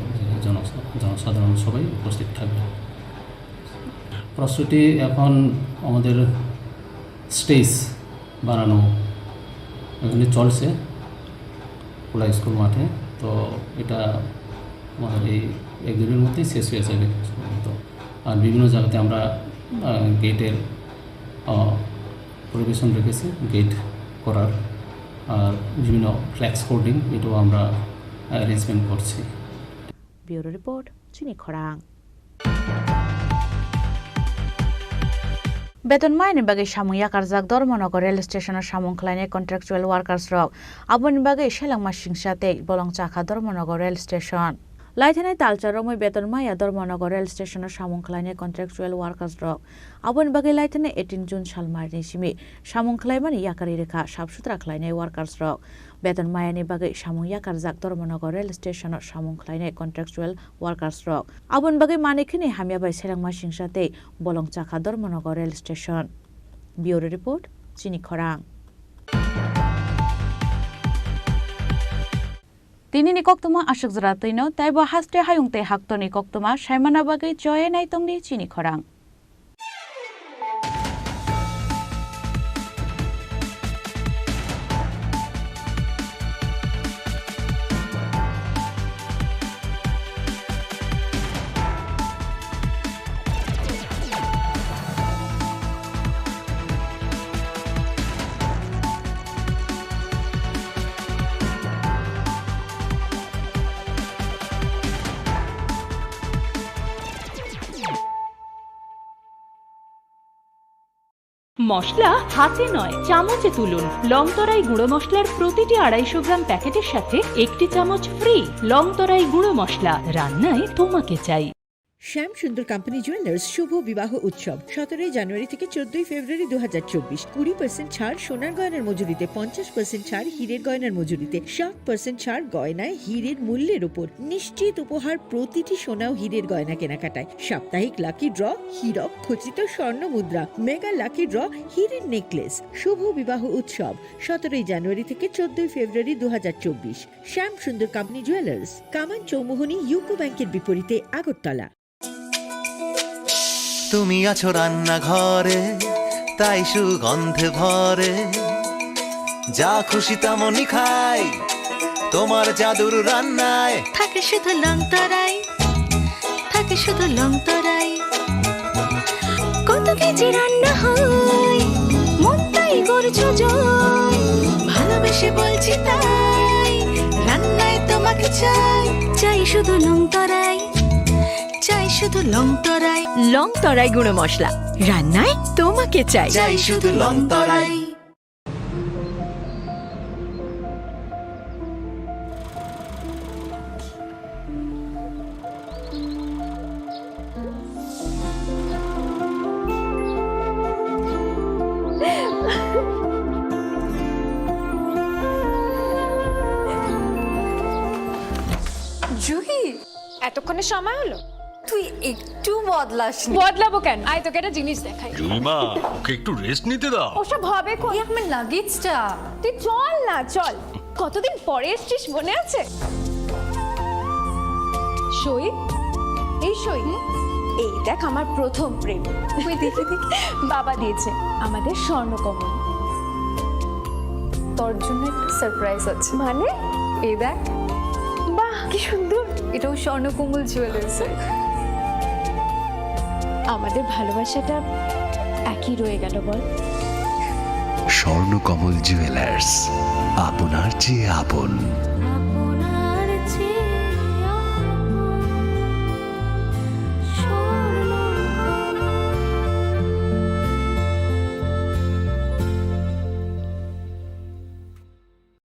জনসাধারণ সবাই উপস্থিত থাকবে। প্রস্তুতি এখন আমাদের স্টেজ বানানো এখানে চলছে খোলা স্কুল মাঠে, তো এটা আমাদের এই 1-2 দিনের মধ্যেই শেষ হয়ে যাবে। তো আর বিভিন্ন জায়গাতে আমরা গেটের পরিবেশন রেখেছি, গেট করার, আর বিভিন্ন ফ্ল্যাক্স হোল্ডিং এটাও আমরা অ্যারেঞ্জমেন্ট করছি। ব্যুরো রিপোর্ট, চিনি খরাং। বেতন মাইনি বাগে সামুয়া কারজাক ধর্মনগর রেল স্টেশনের সামুং খালাইনে কন্ট্রাকচুয়াল ওয়ার্কার্স রক আবনি বাগে সেলাংমা সিংসাতে বলং চাখা ধর্মনগর রেল স্টেশন লাইথানাই তালচারমই বেতন মাইয়া ধর্মনগর রেল স্টেশনের সামুং খালাইনে কন্ট্রাকচুয়াল ওয়ার্কার্স রক আবনি বাগে লাইথানে 18 জুন সালমারनि सिमि সামুং খালাইমানি ইয়াকারি রেখা সাফসুত্রা খালাইনে ওয়ার্কার্স রক বেতন মায়ানি বাগে সামুং ইয়াকারজাক ধর্মনগর রেল স্টেশনের সামুং খালাইনে কন্ট্রাকচুয়াল ওয়ার্কার্স রক আবনি বাগে মানিখিনি হামিয়া বাই সেলাংমা সিংসাতে বলং চাখা Dharmanagar rail station. Bureau report, চিনি খরাং। তিনি কক্তমা আশক জরাতৈন তাইব হাস্তে হায়ুংতে হাক্তনি কক্তমা সাইমানা বাগে জয়ে নাইতংনি চিনি খরাং। মশলা হাতে নয় চামচে তুলুন। লংতরাই গুঁড়ো মশলার প্রতিটি 250 গ্রাম প্যাকেটের সাথে 1টি চামচ ফ্রি। লংতরাই গুঁড়ো মশলা, রান্নায় তোমাকে চাই। শ্যাম সুন্দর কোম্পানি জুয়েলার্স শুভ বিবাহ উৎসব 17 জানুয়ারি থেকে 14 ফেব্রুয়ারি 2024। 20% ছাড় সোনার গয়নার মজুরিতে, 50% ছাড় হীরের গয়নার মজুরিতে, 60% ছাড় গয়নায় হীরের মূল্যের উপর, নিশ্চিত উপহার প্রতিটি সোনা ও হীরের গয়না কেনাকাটায়, সাপ্তাহিক লাকি ড্র, হীরক খচিত স্বর্ণ মুদ্রা, মেগা লাকি ড্র, হীরের নেকলেস। শুভ বিবাহ উৎসব 17 জানুয়ারি থেকে 14 ফেব্রুয়ারি 2024। শ্যাম সুন্দর কোম্পানি জুয়েলার্স, কামান চৌমুহনী ইউকো ব্যাংকের বিপরীতে, আগরতলা। তুমি আছো রান্নাঘরে তাই সুগন্ধে ভরে, যা খুশি তেমনই খাই তোমার জাদুর রান্নায়। থাকে শুধু লংতরাই, থাকে শুধু লংতরাই, কত কেজি রান্না হয় মন তাই করছো জয়। ভালোবেসে বলছি তাই, রান্নায় তোমাকে চাই, চাই শুধু লংতরাই, চাই শুধু লংতরাই। লংতরাই গুঁড়ো মশলা, রান্নায় তোমাকে চাই, চাই শুধু লংতরাই। জুহি, এতক্ষণে সময় হলো? তুই একটু বদলাসনি। বদলাবো কেন? আয় তোকে একটা জিনিস দেখাই। জুইমা, ওকে একটু রেস্ট নিতে দাও। ওসব হবে কই? আমার লাগেজটা। তুই চল না, চল। কতদিন পরে এসেছিস, মনে আছে? সই, এই সই, এই দেখ আমার প্রথম প্রেম। তুই দেখে দেখি বাবা দিয়েছে আমাদের স্বর্ণকমল। তোর জন্য একটা সারপ্রাইজ আছে। মানে? এই দেখ। বাহ, কি সুন্দর। এটাও স্বর্ণকমল জুয়েলার্সে। আমাদের ভালোবাসাটা একই রয়ে গেল বল। স্বর্ণকমল জুয়েলার্স, আপনার চেয়ে আপন।